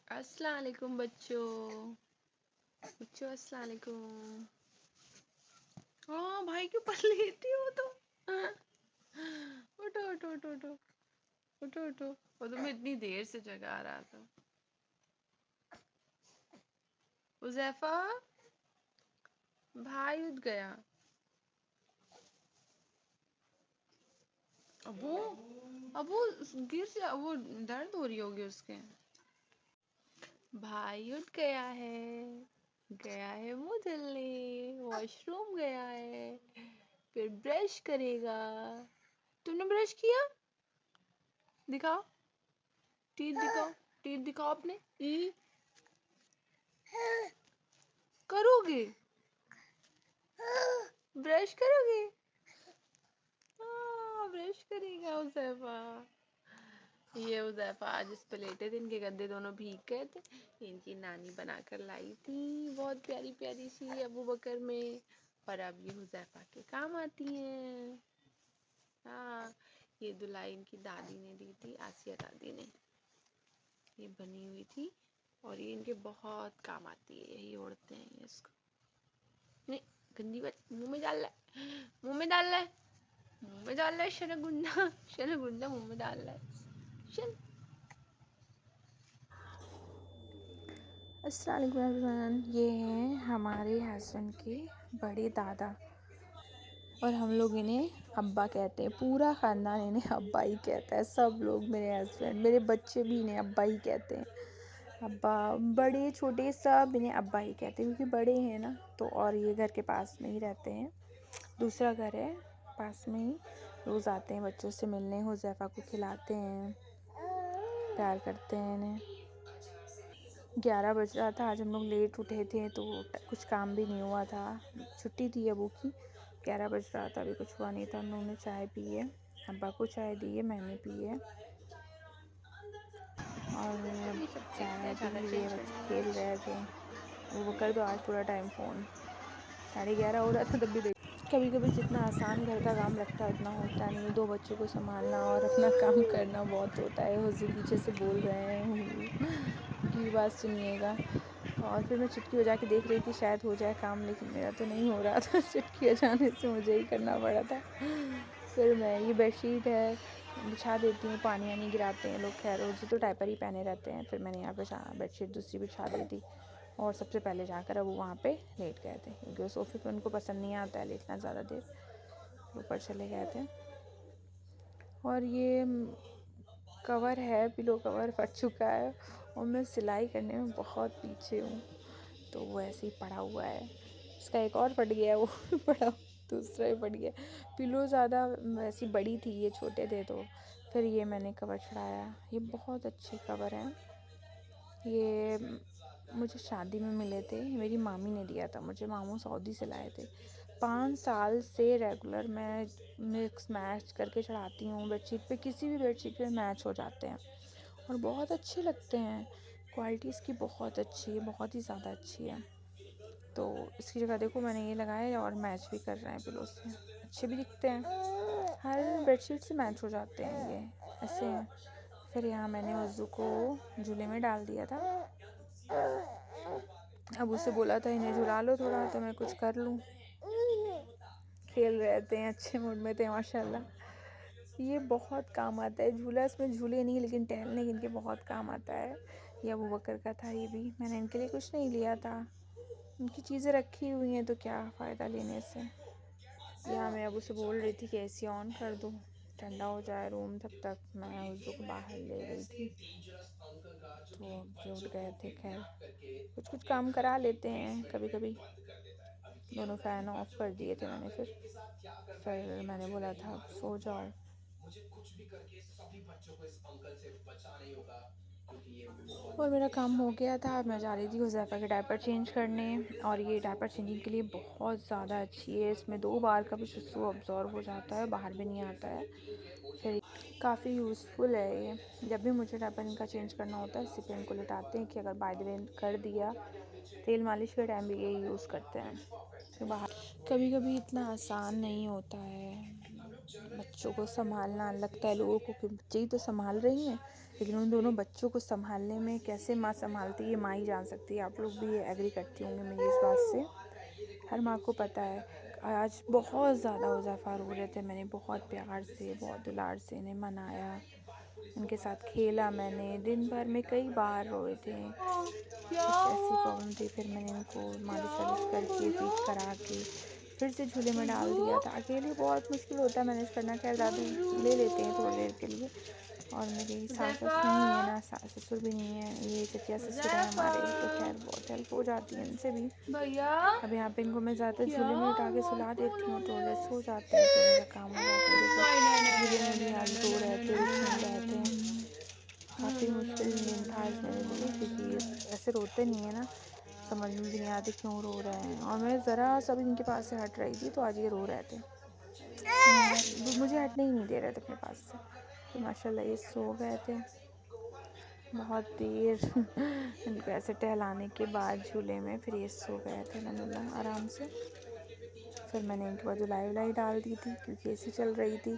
अस्सलाम वालेकुम बच्चों अस्सलाम वालेकुम। हाँ भाई क्यों पर लेती हो तो उठो उठो उठो उठो उठो उठो। वो तुम्हें इतनी देर से जगा रहा था। उज़ैफा भाई उठ गया। अब वो गिर जा, वो दर्द हो रही होगी उसके। भाई उठ गया है मुंह धुलने, वॉशरूम गया है, फिर ब्रश करेगा। तुमने ब्रश किया? दिखाओ, टीथ दिखाओ, टीथ दिखाओ अपने। ई करोगे? ब्रश करोगे? हाँ ब्रश करेगा उज़ैफा। ये उज़ैफा आज इस पे लेटे थे, इनके गद्दे दोनों भीग गए थे। इनकी नानी बनाकर लाई थी बहुत प्यारी प्यारी सी अबू बकर में, और अब ये उज़ैफा के काम आती हैं। हाँ ये दुलाई इनकी दादी ने दी थी, आसिया दादी ने। ये बनी हुई थी और ये इनके बहुत काम आती है। यही ओढ़ते हैं ये इसको। नहीं गंदी बात, मुंह में डाल रहा है, मुंह में डाल रहा है, मुंह में डाल रहा है। शरगुंडा शरगुंडा मुंह में डाल रहा है। चल अस्सलाम वालेकुम एवरीवन। ये हैं हमारे हस्बैंड के बड़े दादा और हम लोग इन्हें अब्बा कहते हैं। पूरा ख़ानदान इन्हें अब्बा ही कहता है। सब लोग, मेरे हस्बैंड, मेरे बच्चे भी इन्हें अब्बा ही कहते हैं। अब्बा, बड़े छोटे सब इन्हें अब्बा ही कहते हैं क्योंकि बड़े हैं ना। तो और ये घर के पास में ही रहते हैं, दूसरा घर है पास में ही। रोज़ आते हैं बच्चों से मिलने, हुज़ैफा को खिलाते हैं, प्यार करते हैं इन्हें। 11 बज रहा था, आज हम लोग लेट उठे थे तो कुछ काम भी नहीं हुआ था, छुट्टी थी अबू की। 11 बज रहा था, अभी कुछ हुआ नहीं था। हम लोगों ने चाय पी है, अब्बा को चाय दी है, मैंने पी है और चाय पी लिए। बच्चे खेल रहे थे। वो कर दो आज पूरा टाइम फ़ोन। 11:30 हो रहा था तब भी देख। कभी कभी जितना आसान घर का काम लगता है उतना होता नहीं है। 2 बच्चों को संभालना और अपना काम करना बहुत होता है। हुज़ू पीछे से बोल रहे हैं, उनकी बात सुनिएगा। और फिर मैं चुटकी बजा के देख रही थी शायद हो जाए काम, लेकिन मेरा तो नहीं हो रहा था। चुटकी बजाने से मुझे ही करना पड़ा था। फिर मैं, ये बेडशीट है, बिछा देती हूँ, पानी वानी गिराते हैं लोग। खैर रोज़ तो डायपर ही पहने रहते हैं। फिर मैंने यहाँ पे बेडशीट दूसरी बिछा दी थी और सबसे पहले जाकर अब वो वहाँ पे लेट गए थे क्योंकि उस सोफ़े पे उनको पसंद नहीं आता है लेटना ज़्यादा देर। ऊपर चले गए थे। और ये कवर है, पिलो कवर फट चुका है और मैं सिलाई करने में बहुत पीछे हूँ, तो वो ऐसे ही पड़ा हुआ है। इसका एक और फट गया, वो पड़ा, दूसरा ही फट गया। पिलो ज़्यादा वैसी बड़ी थी, ये छोटे थे, तो फिर ये मैंने कवर चढ़ाया। ये बहुत अच्छे कवर हैं। ये मुझे शादी में मिले थे, मेरी मामी ने दिया था मुझे, मामू सऊदी से लाए थे। 5 साल से रेगुलर मैं मिक्स मैच करके चढ़ाती हूँ बेडशीट पे। किसी भी बेडशीट पे मैच हो जाते हैं और बहुत अच्छे लगते हैं। क्वालिटी इसकी बहुत अच्छी है, बहुत ही ज़्यादा अच्छी है। तो इसकी जगह देखो मैंने ये लगाए और मैच भी कर रहे हैं पिलो से, अच्छे भी दिखते हैं। हर बेडशीट से मैच हो जाते हैं ये, ऐसे हैं। फिर यहाँ मैंने वज़ू को झूले में डाल दिया था। अब उसे बोला था इन्हें झुला लो थोड़ा तो मैं कुछ कर लूँ। खेल रहे थे, अच्छे मूड में थे माशाल्लाह। ये बहुत काम आता है झूला। इसमें झूले नहीं लेकिन टहलने के इनके बहुत काम आता है। ये अबू बकर का था, ये भी मैंने इनके लिए कुछ नहीं लिया था। उनकी चीज़ें रखी हुई हैं तो क्या फ़ायदा लेने से। यहाँ मैं अबू से बोल रही थी कि एसी ऑन कर दूँ, ठंडा हो जाए रूम, तब तक मैं वज़ू को बाहर ले गई थी तो ये उठ गए थे। खैर कुछ कुछ काम करा लेते हैं कभी कभी। दोनों फ़ैन ऑफ कर दिए थे मैंने। फिर मैंने बोला था सो जाओ। और मेरा काम हो गया था। मैं जा रही थी हुज़ैफा के डायपर चेंज करने, और ये डायपर चेंजिंग के लिए बहुत ज़्यादा अच्छी है। इसमें 2 बार का भी सुसु अब्ज़ॉर्ब हो जाता है, बाहर भी नहीं आता है। फिर काफ़ी यूज़फुल है ये। जब भी मुझे डायपर इनका चेंज करना होता है इसी पे इनको लिटाते हैं कि अगर बाय द वे कर दिया, तेल मालिश के टाइम भी यही यूज़ करते हैं। तो बाहर कभी कभी इतना आसान नहीं होता है बच्चों को संभालना लगता है लोगों को कि बच्चे ही तो संभाल रही हैं, लेकिन उन दोनों बच्चों को संभालने में कैसे माँ संभालती है ये माँ ही जान सकती है। आप लोग भी एग्री करती होंगे मेरी इस बात से। हर माँ को पता है। आज बहुत ज़्यादा हुज़ैफ़ा रो रहे थे, मैंने बहुत प्यार से बहुत दुलार से इन्हें मनाया, उनके साथ खेला मैंने, दिन भर में कई बार रोए थे। कुछ ऐसी प्रॉब्लम थी, फिर मैंने इनको मालिश वालिश करके फीड करा के फिर से झूले में डाल दिया था। अकेले बहुत मुश्किल होता है मैनेज करना, खैर दादू ले लेते हैं थोड़ी देर के लिए। और मेरी सास ससुर नहीं है ना, सास ससुर भी नहीं है, ये चचिया ससुर हैं हमारे, तो खैर बहुत हेल्प हो जाती है इनसे भी। अब यहाँ पे इनको मैं ज़्यादा झूले में उठा के सुला देती हूँ तो उधर सो जाते हैं, तो मेरा काम हो जाता है। देखो झूले में भी आज रो रहे थे, रुक नहीं रहे थे। काफ़ी मुश्किल दिन था आज मेरे लिए, क्योंकि ऐसे रोते नहीं है ना, समझ में भी नहीं आती क्यों रो रहे हैं। और मैं ज़रा सा भी इनके पास से हट रही थी तो आज ये रो रहे थे, मुझे हटने ही नहीं दे रहे थे अपने पास से। तो माशाल्लाह ये सो गए थे बहुत देर इनको ऐसे टहलाने के बाद झूले में, फिर ये सो गए थे अल्हम्दुलिल्लाह आराम से। फिर मैंने इनके बाद धुलाई वुलाई डाल दी थी क्योंकि ऐसी चल रही थी,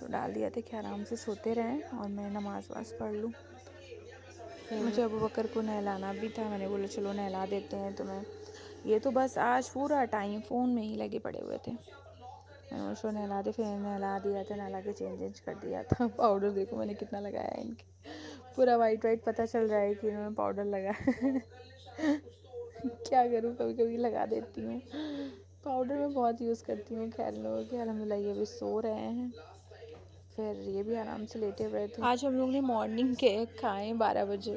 तो डाल दिया था कि आराम से सोते रहें और मैं नमाज़ वाज पढ़ लूँ। मुझे अबू बकर को नहलाना भी था, मैंने बोला चलो नहला देते हैं। तो मैं ये तो बस आज पूरा टाइम फ़ोन में ही लगे पड़े हुए थे। मैंने उसको नहला दे, फिर नहला दिया था, नहला के चेंज कर दिया था। पाउडर देखो मैंने कितना लगाया है इनके, पूरा वाइट वाइट पता चल रहा है कि इन्होंने पाउडर लगाया क्या करूँ, कभी कभी लगा देती हूँ पाउडर, मैं बहुत यूज़ करती हूँ। खैर लोगों के अल्हम्दुलिल्लाह ये भी सो रहे हैं, फिर ये भी आराम से लेटे हुए थे। आज हम लोग ने मॉर्निंग केक खाए 12 बजे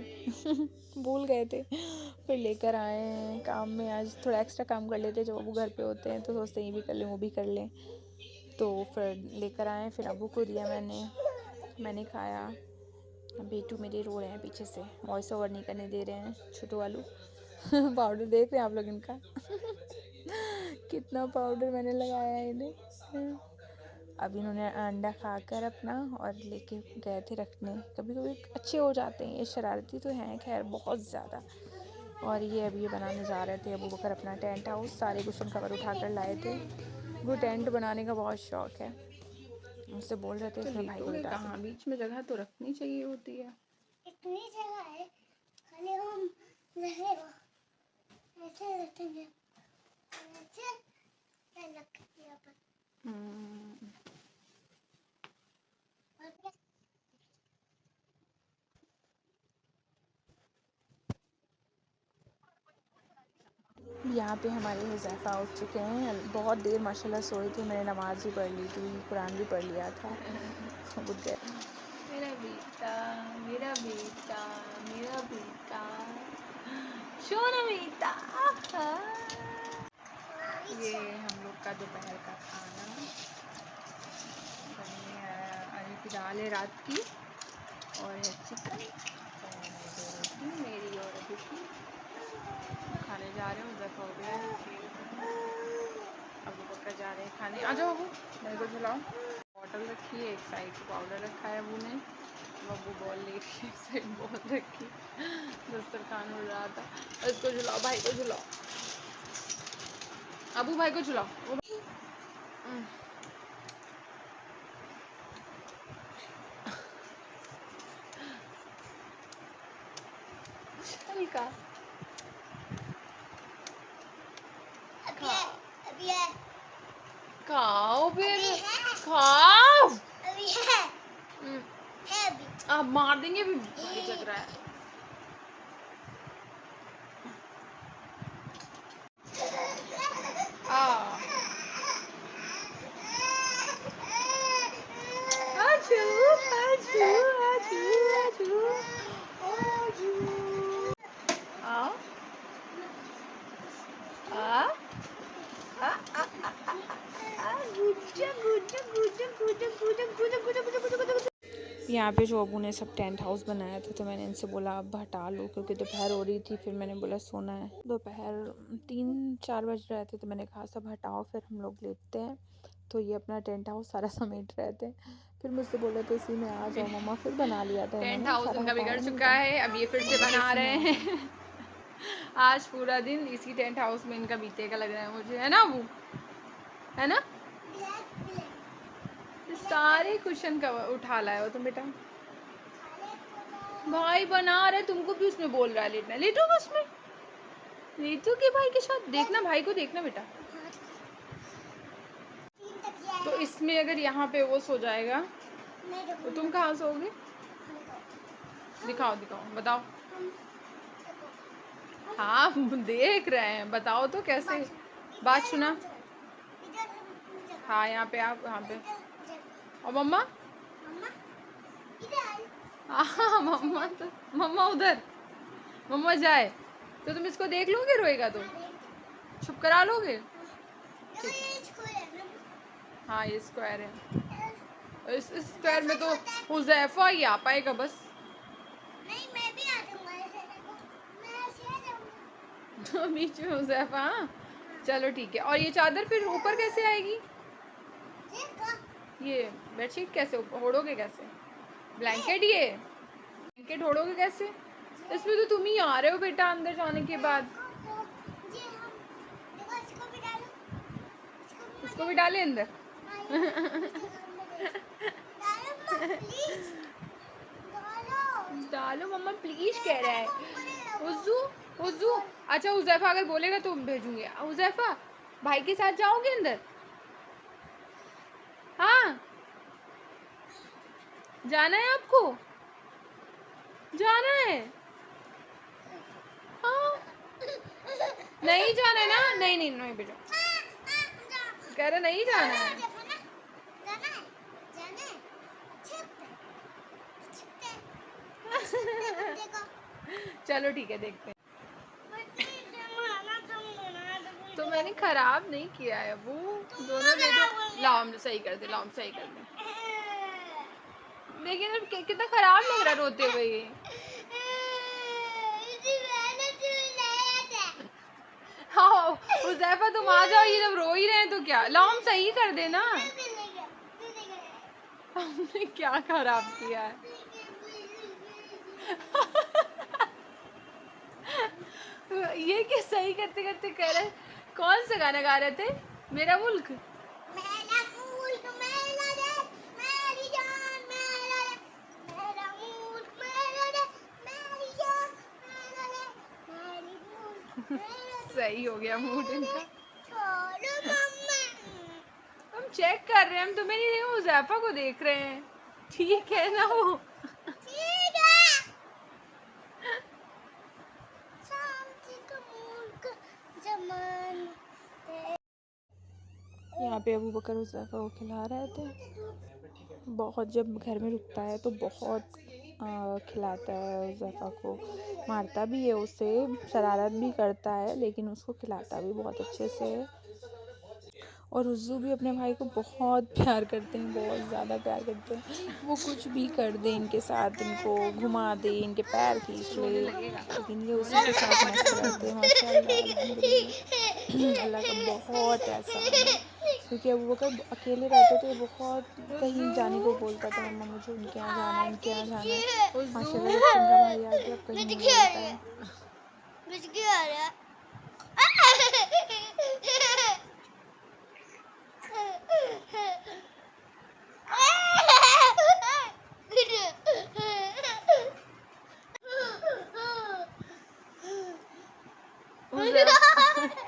भूल गए थे, फिर लेकर आए हैं। काम में आज थोड़ा एक्स्ट्रा काम कर लेते, जब अबू घर पे होते हैं तो सोचते हैं ये भी कर लें वो भी कर लें, तो फिर लेकर आए, फिर अबू को दिया मैंने खाया। बेटू मेरे रो रहे हैं पीछे से, वॉइस ओवर नहीं करने दे रहे हैं छोटू वालू पाउडर देख रहे हैं आप लोग इनका कितना पाउडर मैंने लगाया है इन्हें। अब इन्होंने अंडा खाकर अपना और लेके गए थे रखने। कभी कभी अच्छे हो जाते हैं, ये शरारती तो हैं खैर बहुत ज़्यादा। और ये अभी ये बनाने जा रहे थे अबू बकर अपना टेंट हाउस, सारे कुशन कवर उठा कर लाए थे। वो टेंट बनाने का बहुत शौक है, मुझसे बोल रहे थे इसमें भाई को बिठा, कहाँ बीच में जगह तो रखनी चाहिए होती है, इतनी जगह है, खाली हम रहेगा ऐसे रखेंगे, ऐसे रख दिया पर। यहाँ पे हमारे हुज़ैफ़ा उठ चुके हैं, बहुत देर माशाल्लाह सोए थे। मैंने नमाज़ भी पढ़ ली थी, कुरान भी पढ़ लिया था, उठ गए। मेरा बेटा मेरा बेटा मेरा बेटा सोना बेटा। ये हम लोग का दोपहर का खाना अभी की दाल है रात की, और है चिकन, और रोटी मेरी और अभी की खाने जा रहे हैं। उधर हो गया है, अबू बकर जा रहे हैं खाने। आ जाओ अबू, मेरे को झुलाओ। बॉटल रखी है, एक साइड से पाउडर रखा है अबू ने, अबू बॉल ले रही है, एक साइड बॉल रखी, दस्तरखान उड़ रहा था। इसको झुलाओ, भाई को झुलाओ, अबू भाई को झुलाओ। हल्का खाओ, फिर खाओ, आप मार देंगे भी, भाई जग रहा है। आजू आजू आजू आजू आजू आओ आ आ आ आ गुज्जा गुज्जा गुज्जा गुज्जा गुज्जा गुज्जा गुज्जा गुज्जा गुज्जा। यहाँ पे जो अबू ने सब टेंट हाउस बनाया था, तो मैंने इनसे बोला अब हटा लो, क्योंकि दोपहर हो रही थी। फिर मैंने बोला सोना है, दोपहर 3-4 बज रहे थे, तो मैंने कहा सब हटाओ फिर हम लोग लेटते हैं। तो ये अपना टेंट हाउस सारा समेट रहे थे, फिर मुझसे बोले थे इसी में आ जाओ मम्मा, फिर बना लिया था इन्होंने। टेंट हाउस इनका बिगड़ चुका है, अब ये फिर से बना रहे हैं आज पूरा दिन इसी टेंट हाउस में इनका बीतेगा लग रहा है मुझे, है ना अबू, है ना? सारे कुशन का उठा लाए हो तुम बेटा। भाई बना रहे, तुमको भी उसमें बोल रहा है लेटना, लेटो उसमें, लेटो के भाई के साथ। देखना भाई को, देखना बेटा। तो इसमें अगर यहाँ पे वो सो जाएगा तो तुम कहाँ सोओगे? दिखाओ दिखाओ, बताओ। हाँ देख रहे हैं, बताओ तो कैसे। बात सुना। हाँ यहाँ पे, आप यहाँ पे। और मम्मा? हाँ मम्मा तो, मम्मा उधर, मम्मा जाए तो तुम इसको देख लोगे, रोएगा तो चुप करा लोगे? हाँ ये स्क्वायर है, इस स्क्वायर में तो हुज़ैफा ही आ पाएगा बस। नहीं मैं भी आ जाऊंगा, बीच में हुज़ैफा। हाँ चलो ठीक है। और ये चादर फिर ऊपर कैसे आएगी? ये बेडशीट कैसे ओढ़ोगे कैसे? ब्लैंकेट, ये ब्लैंकेट ओढ़ोगे कैसे? इसमें तो तुम ही आ रहे हो बेटा अंदर जाने के बाद। इसको भी डाले अंदर। डालो मम्मा प्लीज कह रहा है। उज़ू उज़ू, अच्छा हुज़ैफा अगर बोलेगा तो भेजूंगी। हुज़ैफा भाई के साथ जाओगे अंदर? हाँ जाना है आपको? जाना है? हाँ नहीं जाना है ना? नहीं नहीं नहीं बेटा, कह रहा नहीं जाना है। चलो ठीक है, देखते हैं। तो मैंने खराब नहीं किया है, वो दोनों ले दो। लाओ हम सही कर दे, लाओ हम सही कर दे। लेकिन अब कितना खराब लग रहा है रोते हुए ये। हाँ हुज़ैफा तुम आ जाओ, ये जब रो ही रहे हैं तो क्या। लाओ हम सही कर देना। हमने क्या खराब किया है? ये क्या सही करते करते कह रहे? कौन सा गाना गा रहे थे? मेरा मुल्क, मेरा मुल्क मेरा देश, मेरी जान मेरा देश, मेरा मुल्क मेरा देश, मेरी जान मेरा देश, मेरी मुल्क मेरा देश। सही हो गया मूड इनका। हम चेक कर रहे हैं, हम तुम्हें नहीं देखो, हुज़ैफा को देख रहे हैं। ठीक है ना वो? ठीक है। यहाँ पे अबू बकर हुज़ैफा को खिला रहे थे। बहुत, जब घर में रुकता है तो बहुत खिलाता है हुज़ैफा को, मारता भी है उसे, शरारत भी करता है, लेकिन उसको खिलाता भी बहुत अच्छे से है। और उज़्ज़ू भी अपने भाई को बहुत प्यार करते हैं, बहुत ज़्यादा प्यार करते हैं। वो कुछ भी कर दे इनके साथ, इनको घुमा दे, इनके पैर खींच ले, लेकिन ये उसी के साथ मस्त रहते हैं। माशाल्लाह अल्हम्दुलिल्लाह, अल्लाह का बहुत एहसान है। क्योंकि अबू बकर अकेले रहते थे, बहुत कहीं जाने को बोलता था, मम्मा मुझे उनके यहाँ जाना है, इनके यहाँ जाना है। माशाल्लाह जब चंद्रा भाई आ गया, अब कहीं नहीं बोलता है।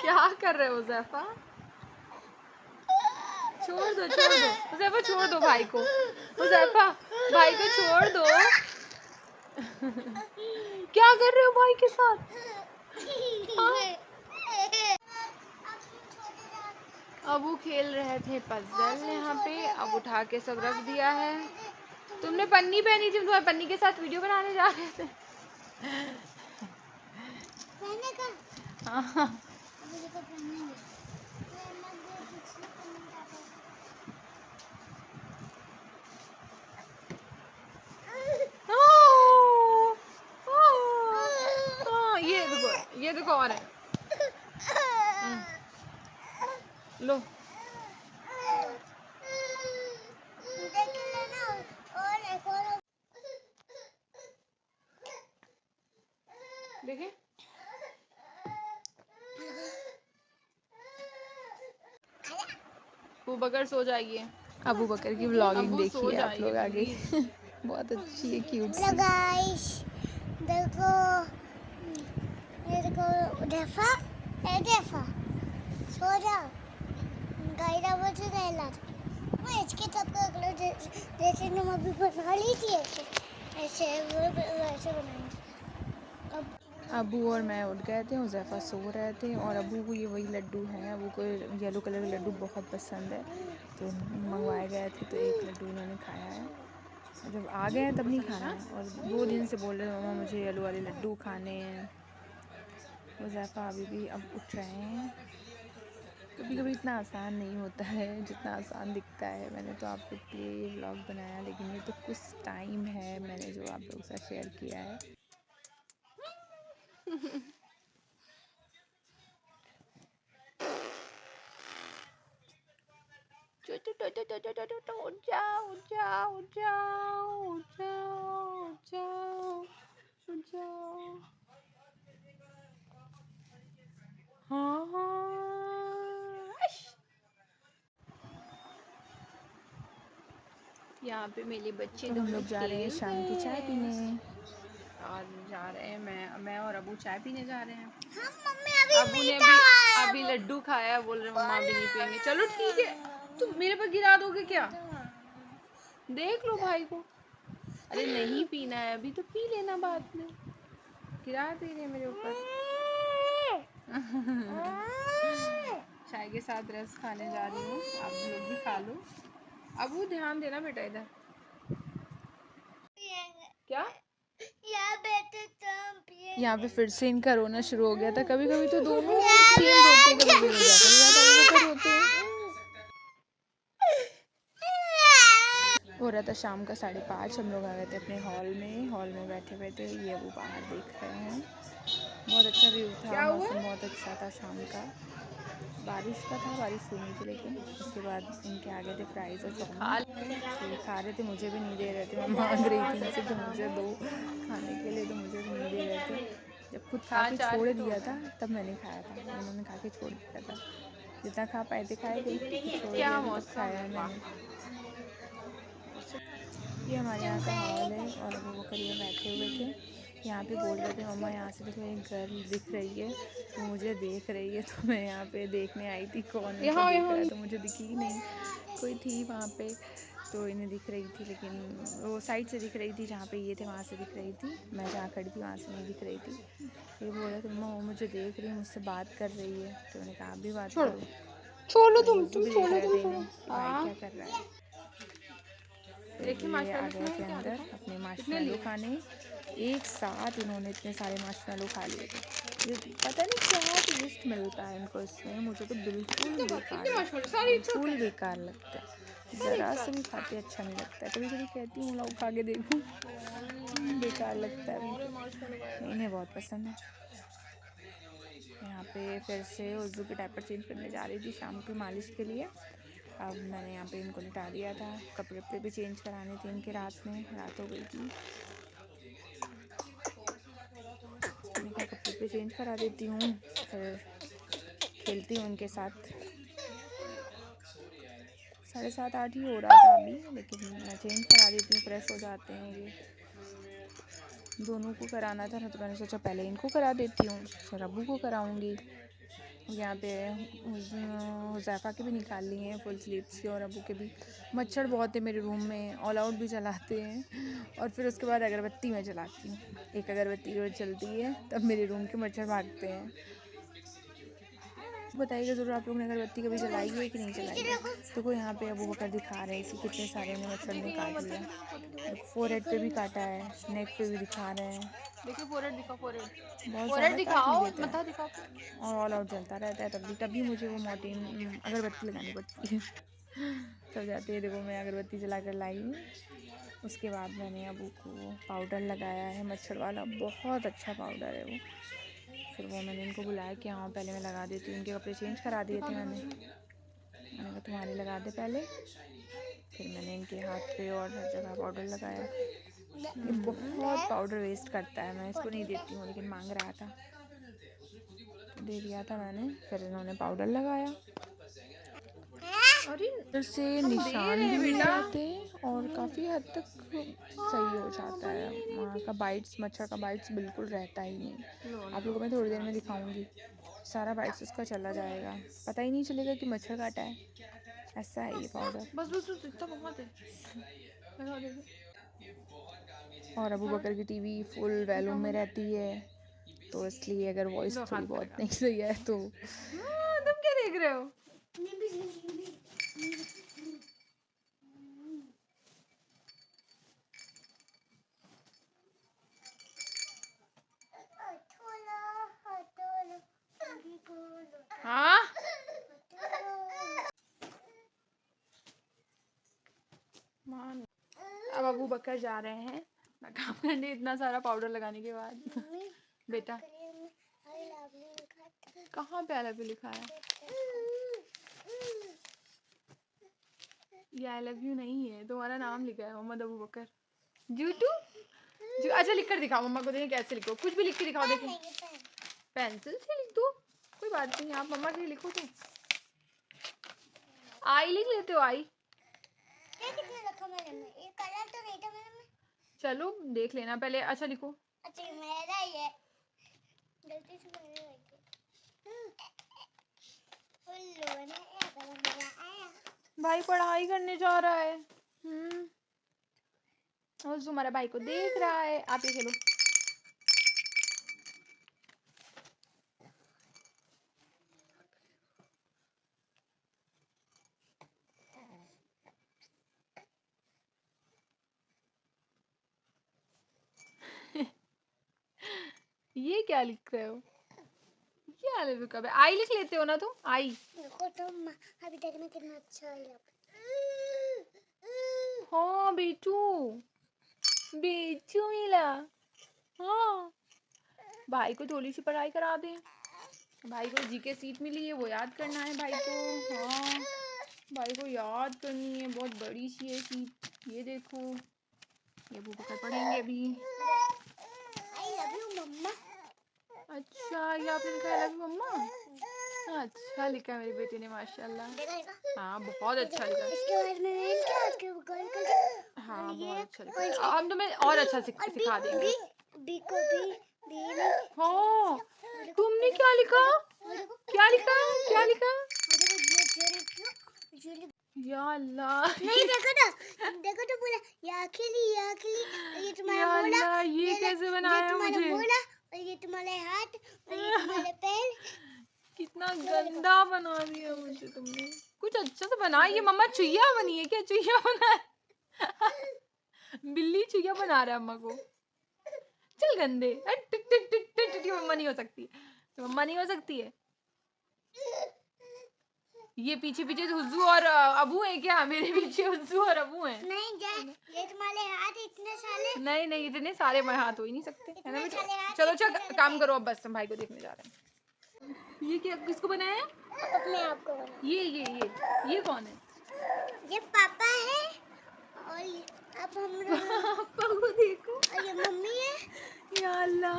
क्या कर रहे हो हुज़ैफा? छोड़ दो छोड़ दो हुज़ैफा, छोड़ दो भाई को। हुज़ैफा भाई को छोड़ दो। क्या कर रहे हो भाई के साथ? हाँ? अब वो खेल रहे थे पजल यहाँ पे, अब उठा के सब रख दिया है। तुमने पन्नी पहनी थी, तुम्हारे पन्नी के साथ वीडियो बनाने जा रहे थे। हाँ ये देखो और है। लो देखिए, वो बगैर सो जाएगी। अबू बकर की व्लॉगिंग देखिए आप लोग आगे। बहुत अच्छी है, क्यूट सी। गाइस देखो, ये देखो देखा, ये देखा, सो जा गाइस, अब तो नहीं ला मैं इसके सब का अगला जैसे तुम अभी बना ली थी ऐसे ऐसे वैसे बनाएंगे। अब अबू और मैं उठ गए थे, हुज़ैफ़ा सो रहे थे और अबू को ये वही लड्डू हैं, अबू को येलो कलर के लड्डू बहुत पसंद है तो मंगवाए गए थे, तो एक लड्डू उन्होंने खाया है। जब आ गए हैं तब नहीं खाना है और 2 दिन से बोल रहे हैं मम्मा मुझे येलो वाले लड्डू खाने हैं। हुज़ैफ़ा अभी भी अब उठ रहे हैं। कभी कभी इतना आसान नहीं होता है जितना आसान दिखता है। मैंने तो आप लोग के लिए ये व्लॉग बनाया, लेकिन ये तो कुछ टाइम है मैंने जो आप लोगों के साथ शेयर किया है। उठ जाओ, उठ जाओ, उठ जाओ, उठ जाओ, उठ जाओ, उठ जाओ। हाँ हाँ। यहाँ पे मेरे बच्चे तो हम दोनों लोग जा रहे हैं खेल शाम की रहे चाय पीने। हैं और जा रहे हैं, मैं और अबू चाय पीने जा रहे हैं। हाँ मम्मी अबू ने अभी लड्डू खाया, बोल रहे मम्मा अभी नहीं पियेंगे। चलो ठीक है, तुम मेरे पर गिरा दोगे क्या? देख लो भाई को। अरे नहीं पीना है अभी तो पी लेना बाद में, गिरा दे रहे मेरे ऊपर। चाय के साथ रस खाने जा रही हूँ, आप लोग भी खा लो। अबू ध्यान देना बेटा इधर। क्या यहाँ पे फिर से इनका रोना शुरू हो गया था। कभी कभी तो दोनों सेम रोते, कभी भी रोते हैं। हो रहा था शाम का 5:30, हम लोग आ गए थे अपने हॉल में बैठे बैठे ये वो बाहर देख रहे हैं। बहुत अच्छा व्यू था, मौसम बहुत अच्छा था शाम का। बारिश का था, बारिश हुई नहीं थी, लेकिन उसके बाद इनके आगे थे फ्राइज़ और चाउमीन, तो ये खा रहे थे, मुझे भी नहीं दे रहे थे। मैं मांग रही थी इनसे कि मुझे दो खाने के लिए, तो मुझे भी नहीं दे रहे थे। जब खुद खा के छोड़ दिया था तब मैंने खाया था, उन्होंने खा के छोड़ दिया था। जितना खा पाए थे खाए थे, छोड़ दिया था तब खाया है मैंने। ये हमारे यहाँ का हॉल है और अबू बकर ये बैठे हुए थे। यहाँ पे बोल रहे थे मम्मा यहाँ से देखो एक गर्ल दिख रही है, वो मुझे देख रही है। तो मैं यहाँ पे देखने आई थी कौन उनको देख रहा है, तो मुझे दिखी ही नहीं, कोई थी वहाँ पे तो इन्हें दिख रही थी, लेकिन वो साइड से दिख रही थी, जहाँ पे ये थे वहाँ से दिख रही थी। मैं जहाँ खड़ी थी वहाँ से नहीं दिख रही थी। ये बोल रहे थे मम्मा वो मुझे देख रही है, मुझसे बात कर रही है। तो मैंने कहा आप भी बात करो। छोड़ो तुम भी देख रहे थे इन्हें भाई क्या कर रहा है। फिर ये आ गए थे अंदर अपने मार्शमेलो खाने। एक साथ इन्होंने इतने सारे मार्शमेलो खा लिए थे। ये पता नहीं क्या टेस्ट मिलता है इनको इसमें, मुझे तो बिल्कुल बेकार लगता है। ज़रा से भी खाते अच्छा नहीं लगता है। कभी कभी कहती हूँ लोग खा के देखूँ, बेकार लगता है बिल्कुल। इन्हें बहुत पसंद है। यहाँ पे फिर से उज़ू के डायपर चेंज करने जा रही थी शाम की मालिश के लिए। अब मैंने यहाँ पे इनको लिटा दिया था, कपड़े वपड़े भी चेंज कराने थे इनके, रात हो गई थी। मैंने कहा कपड़े पे चेंज करा देती हूँ, फिर खेलती हूँ इनके साथ। 7:30 8 ही हो रहा था अभी, लेकिन मैं चेंज करा देती हूँ, फ्रेश हो जाते हैं ये। दोनों को कराना था ना, तो मैंने सोचा पहले इनको करा देती हूँ, फिर अबू को कराऊँगी। यहाँ पे हुज़ैफ़ा के भी निकाल लिए हैं फुल स्लीव्स के, और अबू के भी। मच्छर बहुत है मेरे रूम में, ऑल आउट भी चलाते हैं और फिर उसके बाद अगरबत्ती मैं जलाती हूँ। एक अगरबत्ती रोज़ चलती है, तब मेरे रूम के मच्छर भागते हैं। बताइएगा ज़रूर आप लोग ने अगरबत्ती कभी जलाई है कि नहीं जलाई है। तो को यहाँ पे अबू बकर दिखा रहे हैं कि कितने सारे ने मच्छर ने काट लिया। फोरहेड पे भी काटा है, नेक पे भी दिखा रहे हैं। देखिए फोरहेड दिखाओ, बहुत ज़्यादा काट लेते हैं और ऑल आउट चलता रहता है। तभी मुझे वो मोर्टीन अगरबत्ती लगानी पड़ती है। तब जाती है। देखो मैं अगरबत्ती जला कर लाई हूँ। उसके बाद मैंने अबू को पाउडर लगाया है मच्छर वाला, बहुत अच्छा पाउडर है वो। फिर वो मैंने इनको बुलाया कि हाँ पहले मैं लगा देती हूँ। इनके कपड़े चेंज करा दिए थे मैंने कहा तुम्हारे लगा दे पहले। फिर मैंने इनके हाथ पे और हर जगह पाउडर लगाया। ये बहुत पाउडर वेस्ट करता है, मैं इसको नहीं देती हूँ, लेकिन मांग रहा था तो दे दिया था मैंने। फिर इन्होंने पाउडर लगाया अरे इससे हम दे निशान रहे भी हैं नहीं बेटा। रहते और काफ़ी हद तक सही हो जाता है। वहाँ का बाइट्स, मच्छर का बाइट्स बिल्कुल रहता ही नहीं। लो आप लो। लोगों को मैं थोड़ी देर में दिखाऊंगी, सारा बाइट्स उसका चला जाएगा, पता ही नहीं चलेगा कि मच्छर काटा है। ऐसा है ये पाउडर। बस बस बस इतना बहुत है। लगा दे। और अबू बकर की टीवी फुल वॉल्यूम में रहती है, तो इसलिए अगर वॉइस लो थोड़ी हाथ पे बहुत लगा। नहीं सही है तो तुम क्या देख रहे हो? हाँ मान। अब अबू बकर जा रहे हैं काम करने, इतना सारा पाउडर लगाने के बाद। बेटा कहाँ पे अलग लिखा है? ये आई लव यू नहीं है, तुम्हारा नाम लिखा है मोहम्मद अबू बकर। जूटू अच्छा लिख कर दिखाओ मम्मा को, देखें कैसे लिखो, कुछ भी लिख के दिखाओ देखें। पेंसिल से लिख दो, कोई बात नहीं, आप मम्मा के लिए लिखो तो। आई लिख लेते हो? आई चलो देख लेना पहले। अच्छा लिखो। अच्छा मेरा ही है, गलती से मैंने रख दिया। भाई पढ़ाई करने जा रहा है। और तुम्हारा भाई को देख रहा है। आप ये खेलो। ये क्या लिख रहे हो? ये आलू कब है? आई लिख लेते हो ना तुम? आई देखो तो अभी देखना कितना अच्छा है। हाँ बेचू, बेचू मिला। हाँ भाई को थोड़ी सी पढ़ाई करा दें। भाई को जीके सीट मिली है, वो याद करना है भाई को। हाँ भाई को याद करनी है, बहुत बड़ी सी है सीट। ये देखो, ये अबू बकर पढ़ेंगे अभी। आई लव यू मम्मा। अच्छा ये आपने लिखा है लव यू मम्मा? अच्छा लिखा है मेरी बेटी ने, माशाल्लाह। हाँ बहुत अच्छा लिखा। इसके बाद में क्या इसके ऊपर हाँ बहुत अच्छा लिखा। हम तुम्हें और अच्छा सिखा देंगे। बी को बी ने हाँ तुमने क्या लिखा? क्या लिखा? क्या लिखा? या अल्लाह। नहीं देखो तो बोला या खिली ये तुम्हारा या बोला, अल्लाह, ये कैसे बनाया तुम्हारा मुझे? बोला और ये तुम्हारे हाथ और ये तुम्हारे पैर। कितना गंदा बना दिया मुझे तुमने। कुछ अच्छा तो बना। ये मम्मा चुईया बनी है क्या? चुईया बना है। बिल्ली चुईया बना रहा है अम्मा को। चल गंदे। टिक टिक टिक टिक टिक, मम्मा नहीं हो सकती, मम्मा नहीं हो सकती है। ये पीछे पीछे हुज्जू और अबू है क्या? मेरे पीछे हुज्जू और अबू हैं। नहीं ये तुम्हारे हाथ इतने साले। नहीं इतने सारे मैं हाथ हो ही नहीं सकते, है ना बेटा? सारे हाथ चलो इतने अच्छा सारे काम करो, अब बस हम भाई को देखने जा रहे हैं। ये क्या, किसको बनाया? अपने आप को बना। ये कौन है? ये पापा है और अब हम पापा को देखो। और ये मम्मी है। या अल्लाह।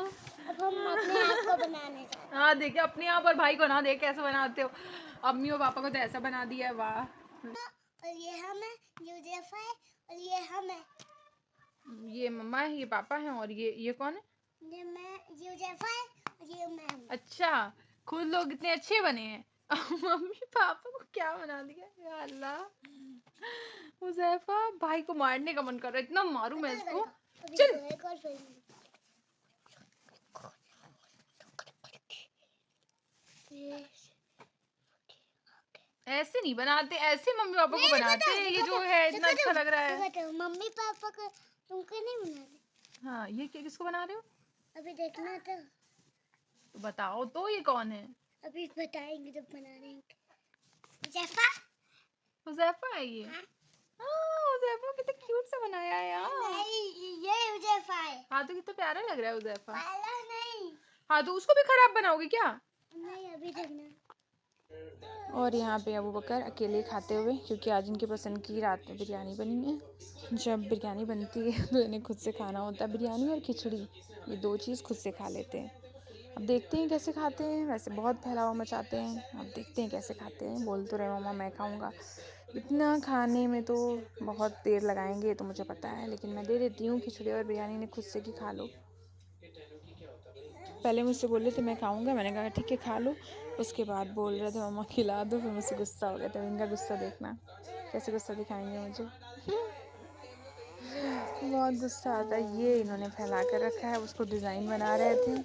अब हम अपने आप को बनाने जा रहे हैं। हाँ देखे अपने आप और भाई को ना, देख कैसे बनाते हो। अम्मी और पापा को तो ऐसा बना दिया है, वाह। और ये हम है, यूजेफा है और ये हम है। ये मम्मा है, ये पापा है, और ये कौन है? ये मैं यूजेफा है और ये मैं हूँ। अच्छा खुद लोग इतने अच्छे बने हैं। मम्मी पापा को क्या बना दिया, या अल्लाह। हुज़ैफा भाई को मारने का मन कर रहा है, इतना मारूं मैं इसको। चल एक और फिल्म। ऐसे नहीं बनाते, ऐसे मम्मी पापा को बनाते हैं। ये जो है इतना अच्छा लग रहा है। मम्मी पापा को तुमको नहीं बनाने। हाँ ये किसको बना रहे हो? अभी देखना तो बताओ तो, ये कौन है? अभी बताएंगे जब बना रहे हैं। जैफा हुज़ैफा है ये। हाँ हुज़ैफा कितना क्यूट सा बनाया है यार। नहीं ये जैफा है। हाँ तो कितना प्यारा लग रहा है हुज़ैफा। पाला नहीं। हाँ तो उसको भी खराब बनाओगे क्या? नहीं अभी देखना। और यहाँ पे अबू बकर अकेले खाते हुए, क्योंकि आज इनके पसंद की रात में बिरयानी बनी है। जब बिरयानी बनती है तो इन्हें खुद से खाना होता है। बिरयानी और खिचड़ी, ये दो चीज़ खुद से खा लेते हैं। अब देखते हैं कैसे खाते हैं। वैसे बहुत फैलावा मचाते हैं, अब देखते हैं कैसे खाते हैं। बोल तो रहे मम्मा मैं खाऊंगा, इतना खाने में तो बहुत देर लगाएंगे तो मुझे पता है, लेकिन मैं दे देती हूँ खिचड़ी और बिरयानी। ने खुद से कि खा लो। पहले मुझसे बोल रहे थे मैं खाऊंगा, मैंने कहा ठीक है खा लो। उसके बाद बोल रहे थे मम्मा खिला दो, फिर मुझसे गुस्सा हो गया। तो इनका गुस्सा देखना कैसे गुस्सा दिखाएंगे मुझे। बहुत गुस्सा आता है। ये इन्होंने फैला कर रखा है, उसको डिज़ाइन बना रहे थे।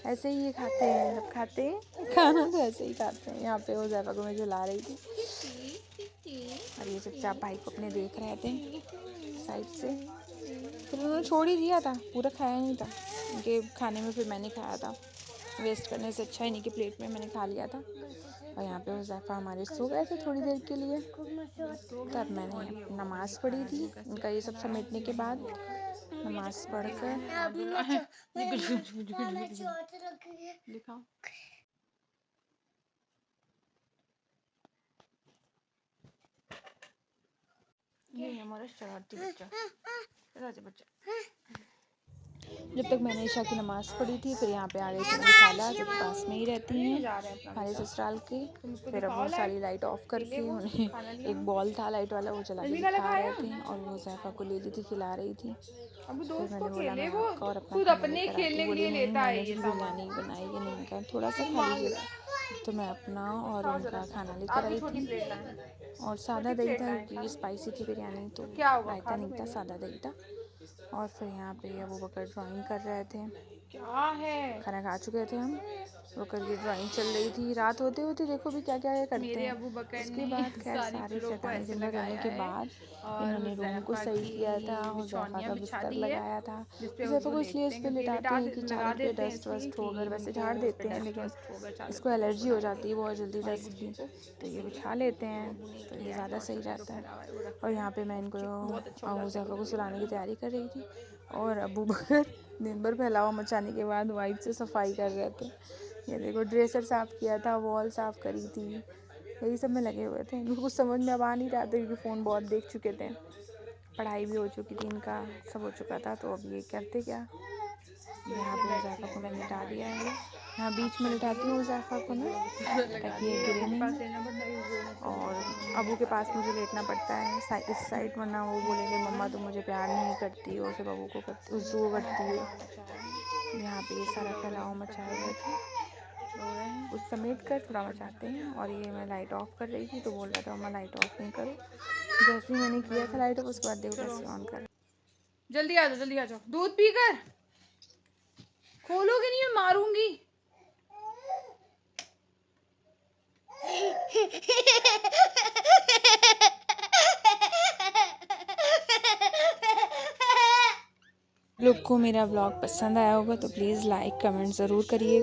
ऐसे ही ये खाते हैं, जब खाते हैं खाना तो ऐसे ही खाते हैं। यहाँ पे ज़ैफ़ा को मैं झुला रही थी और ये चुपचाप भाई को अपने देख रहे थे साइड से। फिर उन्होंने छोड़ ही दिया था, पूरा खाया नहीं था। उनके खाने में फिर मैंने खाया था। वेस्ट करने से अच्छा इन्हीं की प्लेट में मैंने खा लिया था। और यहाँ पे हुज़ैफ़ा हमारे सो गए थे थोड़ी देर के लिए। तब मैंने नमाज़ पढ़ी थी। उनका ये सब समेटने के बाद नमाज़ पढ़कर दिखाओ। ये हमारा शरारती बच्चा। जब तक मैंने ईशा की नमाज़ पढ़ी थी, फिर यहाँ पे आ गई थी मेरी खाला जो कि पास में ही रहती हैं हमारे ससुराल के। फिर अब वो सारी लाइट ऑफ करके उन्हें एक बॉल था लाइट वाला, वो जला के दिखा रहे थे और वो ज़ैफ़ा को ले ली थी, खिला रही थी। फिर मैंने बोला मैं आपका और अपना खाना लेकर आती। बोली नहीं मैंने भी बिरयानी बनाई है। नहीं, कहा थोड़ा सा खा लीजिएगा। तो मैं अपना और उनका खाना लेकर आई थी। और सादा दही था क्योंकि स्पाइसी थी बिरयानी, तो रायता नहीं था, सादा दही था। और फिर यहाँ पे अबू बकर ड्राइंग कर रहे थे। क्या है? खाना खा चुके थे हम। बकर की ड्राइंग चल रही थी। रात होते होते देखो भी क्या क्या करते मेरे हैं। अबू बकर उसके ने बाद खैर सारी सारी पिलो को शैतानी ऐसे जिंदा करने लगाया के है बाद और इन्होंने रूम को हुज़ैफ़ा सही की किया था। हुज़ैफ़ा बिछौनियाँ का बिछा बिस्तर दी है, लगाया था। जिस पे हुज़ैफ़ा वो को इसलिए इस लेटते हैं पर क्योंकि लिटाते हैं कि लगा चादर पे देते हैं डस्ट इसलिए वस्ट कि हो, अगर वैसे इनको झाड़ उस पे देते हैं, डस्ट लेकिन वस्ट होगा चादर इसको पे, तो एलर्जी वो हो ना जाती है बहुत जल्दी हमारी डस्ट गुड्डू की। को। तो ये बिछा लेते हैं, अबू ने तो ये किया है ज़्यादा और सही सभी लोग रहता है। फैला हुआ है, वो रख और दिया यहाँ है। पे मैं इनको बहुत अच्छा हो जाता है हुज़ैफ़ा को गुड्डू सुलाने की वाला। तैयारी कर रही थी। और अबू बकर दिन भर फैलावा मचाने के बाद वाइप से सफाई कर रहे थे। ये देखो ड्रेसर साफ़ किया था, वॉल साफ़ करी थी, यही सब में लगे हुए थे। इनको कुछ समझ में अब आ नहीं रहा था क्योंकि फ़ोन बहुत देख चुके थे, पढ़ाई भी हो चुकी थी, इनका सब हो चुका था। तो अब ये करते क्या। यहाँ पे हुज़ैफ़ा को मैंने लिटा दिया है। यहाँ बीच में लिटाती हूँ हुज़ैफ़ा को ना, ताकि ये गिरे नहीं। और अबू के पास मुझे लेटना पड़ता है इस साइड, वरना वो बोलेंगे मम्मा तुम मुझे प्यार नहीं करती हो, सिर्फ अबू को करती, उसको करती हो। यहाँ पे ये सारा फैलाव मचाए हुए थे, उस समेट कर थोड़ा मचाते हैं। और ये मैं लाइट ऑफ़ कर रही थी तो बोल रहा था मम्मा लाइट ऑफ़ नहीं करो। जैसे ही मैंने किया था लाइट ऑफ, उसके बाद देखो कैसे ऑन कर। जल्दी आ जाओ, जल्दी आ जाओ। दूध पीकर खोलोगे नहीं, मैं मारूंगी। लोग को मेरा ब्लॉग पसंद आया होगा तो प्लीज़ लाइक कमेंट ज़रूर करिएगा।